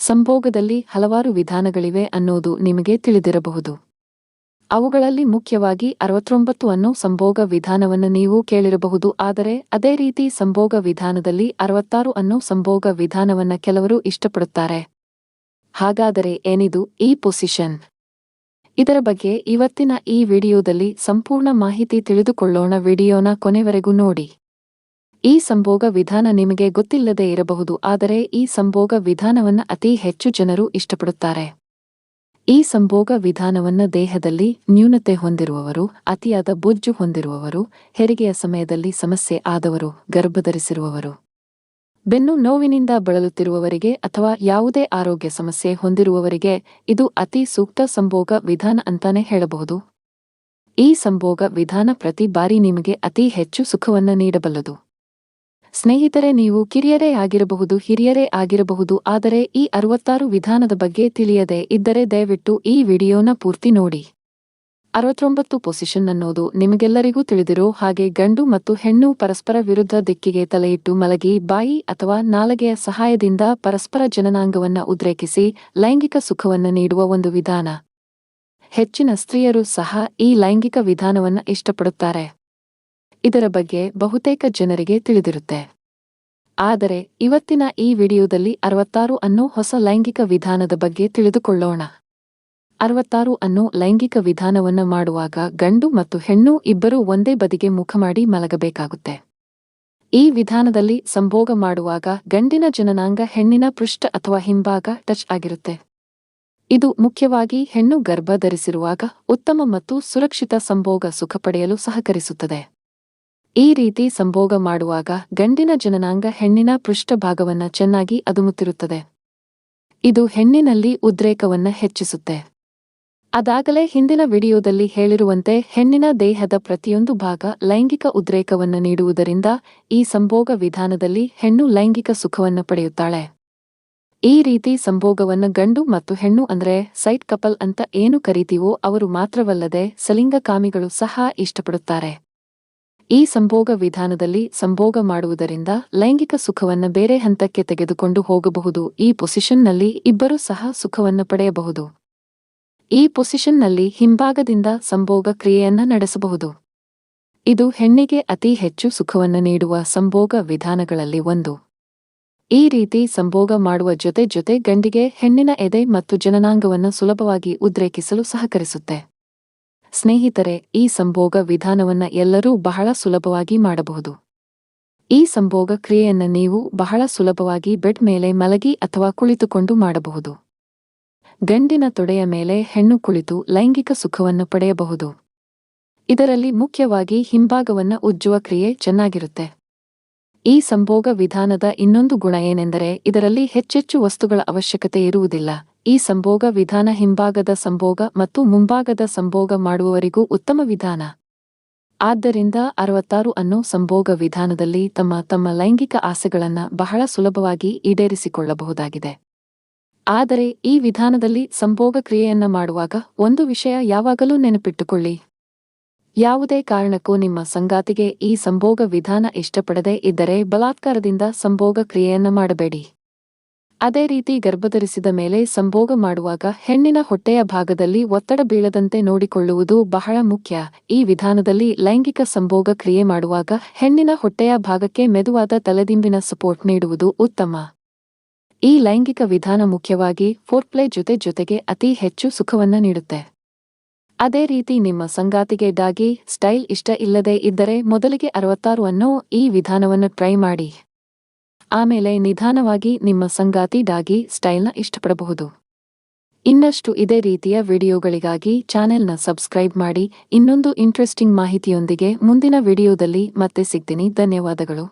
ಸಂಭೋಗದಲ್ಲಿ ಹಲವಾರು ವಿಧಾನಗಳಿವೆ ಅನ್ನೋದು ನಿಮಗೆ ತಿಳಿದಿರಬಹುದು. ಅವುಗಳಲ್ಲಿ ಮುಖ್ಯವಾಗಿ 69 ಅನ್ನೋ ಸಂಭೋಗ ವಿಧಾನವನ್ನು ನೀವು ಕೇಳಿರಬಹುದು. ಆದರೆ ಅದೇ ರೀತಿ ಸಂಭೋಗ ವಿಧಾನದಲ್ಲಿ 66 ಅನ್ನೋ ಸಂಭೋಗ ವಿಧಾನವನ್ನ ಕೆಲವರು ಇಷ್ಟಪಡುತ್ತಾರೆ. ಹಾಗಾದರೆ ಏನಿದು ಈ ಪೊಸಿಷನ್? ಇದರ ಬಗ್ಗೆ ಇವತ್ತಿನ ಈ ವಿಡಿಯೋದಲ್ಲಿ ಸಂಪೂರ್ಣ ಮಾಹಿತಿ ತಿಳಿದುಕೊಳ್ಳೋಣ. ವಿಡಿಯೋನ ಕೊನೆವರೆಗೂ ನೋಡಿ. ಈ ಸಂಭೋಗ ವಿಧಾನ ನಿಮಗೆ ಗೊತ್ತಿಲ್ಲದೆ ಇರಬಹುದು, ಆದರೆ ಈ ಸಂಭೋಗ ವಿಧಾನವನ್ನ ಅತಿ ಹೆಚ್ಚು ಜನರು ಇಷ್ಟಪಡುತ್ತಾರೆ. ಈ ಸಂಭೋಗ ವಿಧಾನವನ್ನ ದೇಹದಲ್ಲಿ ನ್ಯೂನತೆ ಹೊಂದಿರುವವರು, ಅತಿಯಾದ ಬೊಜ್ಜು ಹೊಂದಿರುವವರು, ಹೆರಿಗೆಯ ಸಮಯದಲ್ಲಿ ಸಮಸ್ಯೆ ಆದವರು, ಗರ್ಭಧರಿಸಿರುವವರು, ಬೆನ್ನು ನೋವಿನಿಂದ ಬಳಲುತ್ತಿರುವವರಿಗೆ ಅಥವಾ ಯಾವುದೇ ಆರೋಗ್ಯ ಸಮಸ್ಯೆ ಹೊಂದಿರುವವರಿಗೆ ಇದು ಅತಿ ಸೂಕ್ತ ಸಂಭೋಗ ವಿಧಾನ ಅಂತಾನೆ ಹೇಳಬಹುದು. ಈ ಸಂಭೋಗ ವಿಧಾನ ಪ್ರತಿ ಬಾರಿ ನಿಮಗೆ ಅತಿ ಹೆಚ್ಚು ಸುಖವನ್ನ ನೀಡಬಲ್ಲದು. ಸ್ನೇಹಿತರೆ, ನೀವು ಕಿರಿಯರೇ ಆಗಿರಬಹುದು, ಹಿರಿಯರೇ ಆಗಿರಬಹುದು, ಆದರೆ ಈ 66 ವಿಧಾನದ ಬಗ್ಗೆ ತಿಳಿಯದೆ ಇದ್ದರೆ ದಯವಿಟ್ಟು ಈ ವಿಡಿಯೋನ ಪೂರ್ತಿ ನೋಡಿ. 69 ಪೊಸಿಷನ್ ಅನ್ನೋದು ನಿಮಗೆಲ್ಲರಿಗೂ ತಿಳಿದಿರೋ ಹಾಗೆ ಗಂಡು ಮತ್ತು ಹೆಣ್ಣು ಪರಸ್ಪರ ವಿರುದ್ಧ ದಿಕ್ಕಿಗೆ ತಲೆಯಿಟ್ಟು ಮಲಗಿ ಬಾಯಿ ಅಥವಾ ನಾಲಗೆಯ ಸಹಾಯದಿಂದ ಪರಸ್ಪರ ಜನನಾಂಗವನ್ನ ಉದ್ರೇಕಿಸಿ ಲೈಂಗಿಕ ಸುಖವನ್ನ ನೀಡುವ ಒಂದು ವಿಧಾನ. ಹೆಚ್ಚಿನ ಸ್ತ್ರೀಯರು ಸಹ ಈ ಲೈಂಗಿಕ ವಿಧಾನವನ್ನ ಇಷ್ಟಪಡುತ್ತಾರೆ. ಇದರ ಬಗ್ಗೆ ಬಹುತೇಕ ಜನರಿಗೆ ತಿಳಿದಿರುತ್ತೆ. ಆದರೆ ಇವತ್ತಿನ ಈ ವಿಡಿಯೋದಲ್ಲಿ 66 ಅನ್ನೋ ಹೊಸ ಲೈಂಗಿಕ ವಿಧಾನದ ಬಗ್ಗೆ ತಿಳಿದುಕೊಳ್ಳೋಣ. 66 ಅನ್ನೋ ಲೈಂಗಿಕ ವಿಧಾನವನ್ನ ಮಾಡುವಾಗ ಗಂಡು ಮತ್ತು ಹೆಣ್ಣು ಇಬ್ಬರೂ ಒಂದೇ ಬದಿಗೆ ಮುಖ ಮಾಡಿ ಮಲಗಬೇಕಾಗುತ್ತೆ. ಈ ವಿಧಾನದಲ್ಲಿ ಸಂಭೋಗ ಮಾಡುವಾಗ ಗಂಡಿನ ಜನನಾಂಗ ಹೆಣ್ಣಿನ ಪೃಷ್ಠ ಅಥವಾ ಹಿಂಭಾಗ ಟಚ್ ಆಗಿರುತ್ತೆ. ಇದು ಮುಖ್ಯವಾಗಿ ಹೆಣ್ಣು ಗರ್ಭ ಧರಿಸಿರುವಾಗ ಉತ್ತಮ ಮತ್ತು ಸುರಕ್ಷಿತ ಸಂಭೋಗ ಸುಖ ಪಡೆಯಲು ಸಹಕರಿಸುತ್ತದೆ. ಈ ರೀತಿ ಸಂಭೋಗ ಮಾಡುವಾಗ ಗಂಡಿನ ಜನನಾಂಗ ಹೆಣ್ಣಿನ ಪೃಷ್ಠಭಾಗವನ್ನ ಚೆನ್ನಾಗಿ ಅದುಮುತ್ತಿರುತ್ತದೆ. ಇದು ಹೆಣ್ಣಿನಲ್ಲಿ ಉದ್ರೇಕವನ್ನ ಹೆಚ್ಚಿಸುತ್ತೆ. ಅದಾಗಲೇ ಹಿಂದಿನ ವಿಡಿಯೋದಲ್ಲಿ ಹೇಳಿರುವಂತೆ ಹೆಣ್ಣಿನ ದೇಹದ ಪ್ರತಿಯೊಂದು ಭಾಗ ಲೈಂಗಿಕ ಉದ್ರೇಕವನ್ನ ನೀಡುವುದರಿಂದ ಈ ಸಂಭೋಗ ವಿಧಾನದಲ್ಲಿ ಹೆಣ್ಣು ಲೈಂಗಿಕ ಸುಖವನ್ನ ಪಡೆಯುತ್ತಾಳೆ. ಈ ರೀತಿ ಸಂಭೋಗವನ್ನ ಗಂಡು ಮತ್ತು ಹೆಣ್ಣು ಅಂದ್ರೆ ಸೈಡ್ ಕಪಲ್ ಅಂತ ಏನು ಕರೀತೀವೋ ಅವರು ಮಾತ್ರವಲ್ಲದೆ ಸಲಿಂಗಕಾಮಿಗಳು ಸಹ ಇಷ್ಟಪಡುತ್ತಾರೆ. ಈ ಸಂಭೋಗ ವಿಧಾನದಲ್ಲಿ ಸಂಭೋಗ ಮಾಡುವುದರಿಂದ ಲೈಂಗಿಕ ಸುಖವನ್ನ ಬೇರೆ ಹಂತಕ್ಕೆ ತೆಗೆದುಕೊಂಡು ಹೋಗಬಹುದು. ಈ ಪೊಸಿಷನ್ನಲ್ಲಿ ಇಬ್ಬರೂ ಸಹ ಸುಖವನ್ನ ಪಡೆಯಬಹುದು. ಈ ಪೊಸಿಷನ್ನಲ್ಲಿ ಹಿಂಭಾಗದಿಂದ ಸಂಭೋಗ ಕ್ರಿಯೆಯನ್ನ ನಡೆಸಬಹುದು. ಇದು ಹೆಣ್ಣಿಗೆ ಅತಿ ಹೆಚ್ಚು ಸುಖವನ್ನ ನೀಡುವ ಸಂಭೋಗ ವಿಧಾನಗಳಲ್ಲಿ ಒಂದು. ಈ ರೀತಿ ಸಂಭೋಗ ಮಾಡುವ ಜೊತೆ ಗಂಡಿಗೆ ಹೆಣ್ಣಿನ ಎದೆ ಮತ್ತು ಜನನಾಂಗವನ್ನ ಸುಲಭವಾಗಿ ಉದ್ರೇಕಿಸಲು ಸಹಕರಿಸುತ್ತೆ. ಸ್ನೇಹಿತರೆ, ಈ ಸಂಭೋಗ ವಿಧಾನವನ್ನ ಎಲ್ಲರೂ ಬಹಳ ಸುಲಭವಾಗಿ ಮಾಡಬಹುದು. ಈ ಸಂಭೋಗ ಕ್ರಿಯೆಯನ್ನ ನೀವು ಬಹಳ ಸುಲಭವಾಗಿ ಬೆಡ್ ಮೇಲೆ ಮಲಗಿ ಅಥವಾ ಕುಳಿತುಕೊಂಡು ಮಾಡಬಹುದು. ಗಂಡಿನ ತೊಡೆಯ ಮೇಲೆ ಹೆಣ್ಣು ಕುಳಿತು ಲೈಂಗಿಕ ಸುಖವನ್ನು ಪಡೆಯಬಹುದು. ಇದರಲ್ಲಿ ಮುಖ್ಯವಾಗಿ ಹಿಂಭಾಗವನ್ನ ಉಜ್ಜುವ ಕ್ರಿಯೆ ಚೆನ್ನಾಗಿರುತ್ತೆ. ಈ ಸಂಭೋಗ ವಿಧಾನದ ಇನ್ನೊಂದು ಗುಣ ಏನೆಂದರೆ ಇದರಲ್ಲಿ ಹೆಚ್ಚೆಚ್ಚು ವಸ್ತುಗಳ ಅವಶ್ಯಕತೆ ಇರುವುದಿಲ್ಲ. ಈ ಸಂಭೋಗ ವಿಧಾನ ಹಿಂಭಾಗದ ಸಂಭೋಗ ಮತ್ತು ಮುಂಭಾಗದ ಸಂಭೋಗ ಮಾಡುವವರಿಗೂ ಉತ್ತಮ ವಿಧಾನ. ಆದ್ದರಿಂದ 66 ಅನ್ನೋ ಸಂಭೋಗ ವಿಧಾನದಲ್ಲಿ ತಮ್ಮ ಲೈಂಗಿಕ ಆಸೆಗಳನ್ನ ಬಹಳ ಸುಲಭವಾಗಿ ಈಡೇರಿಸಿಕೊಳ್ಳಬಹುದಾಗಿದೆ. ಆದರೆ ಈ ವಿಧಾನದಲ್ಲಿ ಸಂಭೋಗ ಕ್ರಿಯೆಯನ್ನ ಮಾಡುವಾಗ ಒಂದು ವಿಷಯ ಯಾವಾಗಲೂ ನೆನಪಿಟ್ಟುಕೊಳ್ಳಿ. ಯಾವುದೇ ಕಾರಣಕ್ಕೂ ನಿಮ್ಮ ಸಂಗಾತಿಗೆ ಈ ಸಂಭೋಗ ವಿಧಾನ ಇಷ್ಟಪಡದೇ ಇದ್ದರೆ ಬಲಾತ್ಕಾರದಿಂದ ಸಂಭೋಗ ಕ್ರಿಯೆಯನ್ನ ಮಾಡಬೇಡಿ. ಅದೇ ರೀತಿ ಗರ್ಭಧರಿಸಿದ ಮೇಲೆ ಸಂಭೋಗ ಮಾಡುವಾಗ ಹೆಣ್ಣಿನ ಹೊಟ್ಟೆಯ ಭಾಗದಲ್ಲಿ ಒತ್ತಡ ಬೀಳದಂತೆ ನೋಡಿಕೊಳ್ಳುವುದು ಬಹಳ ಮುಖ್ಯ. ಈ ವಿಧಾನದಲ್ಲಿ ಲೈಂಗಿಕ ಸಂಭೋಗ ಕ್ರಿಯೆ ಮಾಡುವಾಗ ಹೆಣ್ಣಿನ ಹೊಟ್ಟೆಯ ಭಾಗಕ್ಕೆ ಮೆದುವಾದ ತಲೆದಿಂಬಿನ ಸಪೋರ್ಟ್ ನೀಡುವುದು ಉತ್ತಮ. ಈ ಲೈಂಗಿಕ ವಿಧಾನ ಮುಖ್ಯವಾಗಿ ಫೋರ್ಪ್ಲೇ ಜೊತೆಗೆ ಅತಿ ಹೆಚ್ಚು ಸುಖವನ್ನ ನೀಡುತ್ತೆ. ಅದೇ ರೀತಿ ನಿಮ್ಮ ಸಂಗಾತಿಗೆ ಡಾಗಿ ಸ್ಟೈಲ್ ಇಷ್ಟ ಇಲ್ಲದೇ ಇದ್ದರೆ ಮೊದಲಿಗೆ 66 ಅನ್ನೋ ಈ ವಿಧಾನವನ್ನು ಟ್ರೈ ಮಾಡಿ. ಆಮೇಲೆ ನಿಧಾನವಾಗಿ ನಿಮ್ಮ ಸಂಗಾತಿ ಡಾಗಿ ಸ್ಟೈಲ್ನ ಇಷ್ಟಪಡಬಹುದು. ಇನ್ನಷ್ಟು ಇದೇ ರೀತಿಯ ವಿಡಿಯೋಗಳಿಗಾಗಿ ಚಾನೆಲ್ನ ಸಬ್ಸ್ಕ್ರೈಬ್ ಮಾಡಿ. ಇನ್ನೊಂದು ಇಂಟ್ರೆಸ್ಟಿಂಗ್ ಮಾಹಿತಿಯೊಂದಿಗೆ ಮುಂದಿನ ವಿಡಿಯೋದಲ್ಲಿ ಮತ್ತೆ ಸಿಗ್ತೀನಿ. ಧನ್ಯವಾದಗಳು.